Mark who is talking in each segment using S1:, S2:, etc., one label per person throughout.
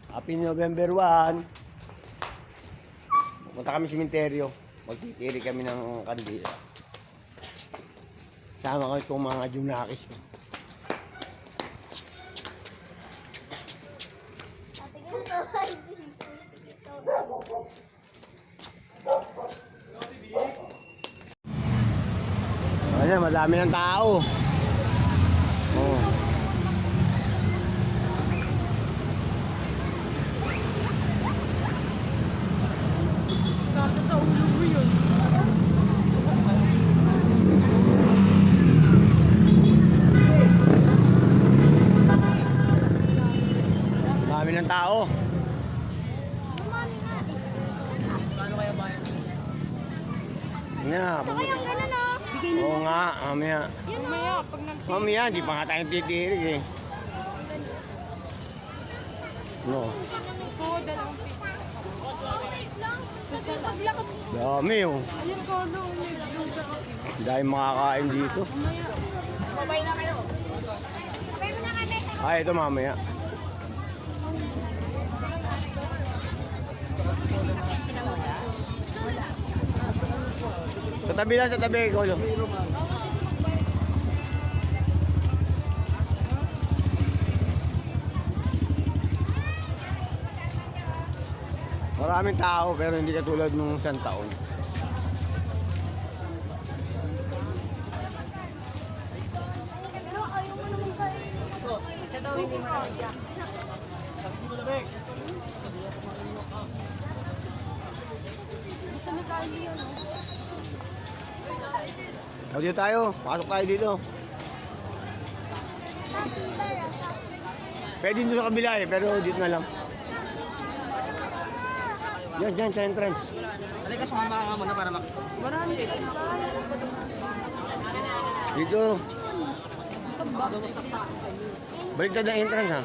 S1: Happy November 1. Pupunta kami sa sementeryo. Magtitiri kami ng kandila. Sama ko itong mga junakis ko. Ayan, madami ng tao. Oh.
S2: Kasa sa ulo ko yun.
S1: Madami ng tao.
S2: Paano kaya ba yun?
S1: Yeah, oo nga, mamaya.
S2: Mamaya, pag nag-tip.
S1: Mamaya, di pa nga tayo titirig eh. No.
S2: So, 2 piso. Social lang.
S1: Dami oh.
S2: Ayun ko, doon yung sa kape.
S1: Dahil makakain dito.
S2: Mamaya. Babay na kayo. Babay mo na kami.
S1: Ay, ito mamaya. Sa tabi lang, sa tabi, Kolo. Maraming tao pero hindi katulad nung isang taon.
S2: Isa daw hindi marami. Gusto ni Kylie yun.
S1: O, dito tayo. Pasok tayo dito. Pwede dito sa kabila eh, pero dito na lang. Yan, dyan sa entrance.
S3: Halika, sumama ka muna para makita.
S2: Marami.
S1: Dito. Baliktad ang entrance ha.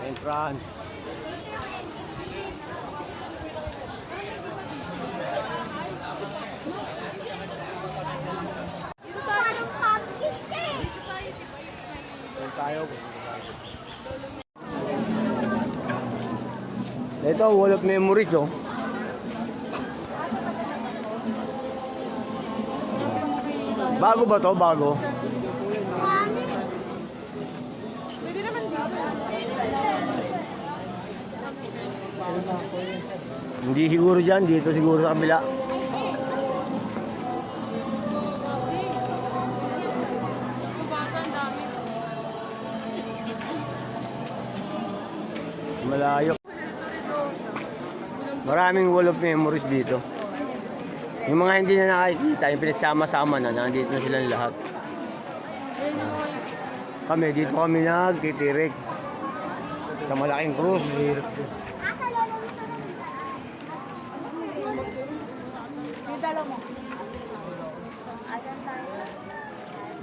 S1: Entrance.
S2: Dito tayo.
S1: Doon tayo. Ito, wall of memories oh. Bago ba to? Bago?
S2: Pwede naman dito.
S1: Hindi siguro dyan. Dito siguro sa kabila.
S2: Mabasa, ang dami.
S1: Malayo. Maraming wall of memories dito. Yung mga hindi na nakikita, yung pinagsama-sama na, nandito na silang lahat.
S2: Ayun yung mga
S1: Kami, dito kami nagtitirik. Sa malaking krus.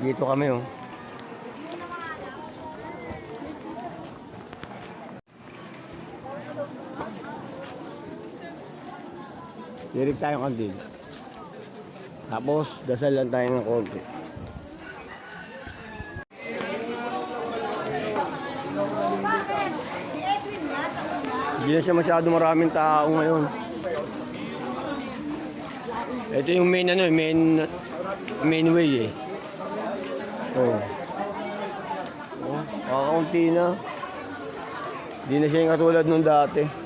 S1: Dito kami oh. Tirik tayo kandil. Tapos, dasal lang tayo ng konti. Hindi na siya masyado maraming tao ngayon. Ito yung main ano, main way eh. Oh. Oh, kakaunti na. Hindi na siya yung katulad nung dati.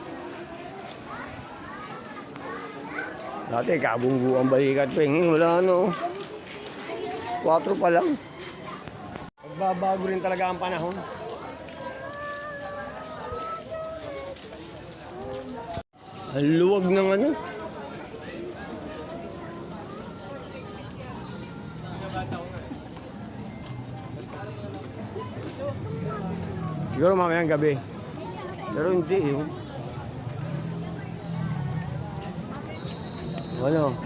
S1: Dati, kabunggu ang balikat pa. Wala ano. 4 pa lang. Magbabago rin talaga ang panahon. Ang luwag ng ano. Siguro mamayang gabi. Pero hindi eh. Ano?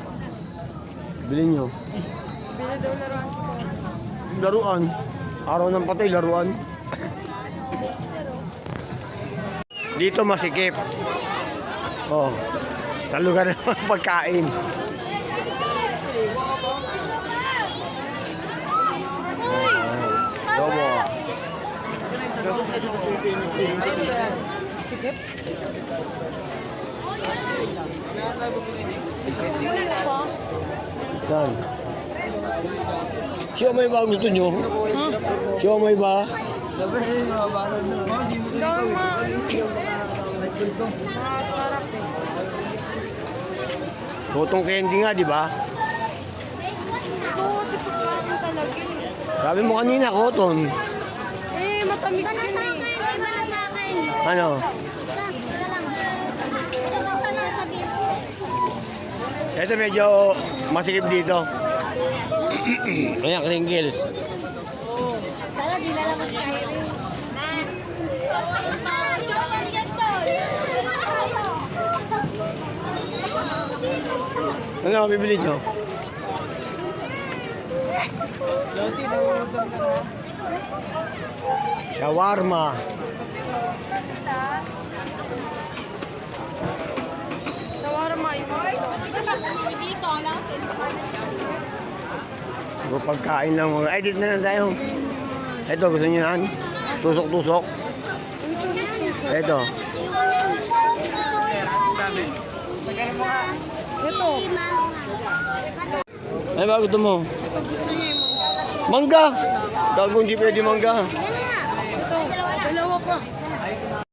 S1: Bilhin nyo.
S2: Bila daw laruan ko.
S1: Laruan. Araw ng patay, laruan. Dito masikip. Oh. Sa lugar ng pagkain. Dobo. Saan? Siomay ba gusto nyo? Siomay ba? Cotton candy nga, di ba?
S2: Oo, si pagkain talaga eh.
S1: Sabi mo kanina, cotton.
S2: Eh, matamis
S4: Iba na
S2: din
S4: sa
S2: eh.
S4: akin, iba na sa akin.
S1: Ano?
S4: Wala lang. Ito ba na sabihin?
S1: Ito medyo masikip dito. Ayan, kringles.
S4: Sana di lalabas kayo rin.
S1: Ano bibili nyo? Shawarma.
S2: Shawarma yung dito, wala kasi.
S1: Puro pagkain lang mga. Ay, dito na lang tayo. Ito, gusto nyo yan? Tusok-tusok. Ito.
S2: Ito.
S1: Ay, ba gusto mo?
S2: Ito gusto niya yung
S1: Mangga! Gago, hindi pwede mangga.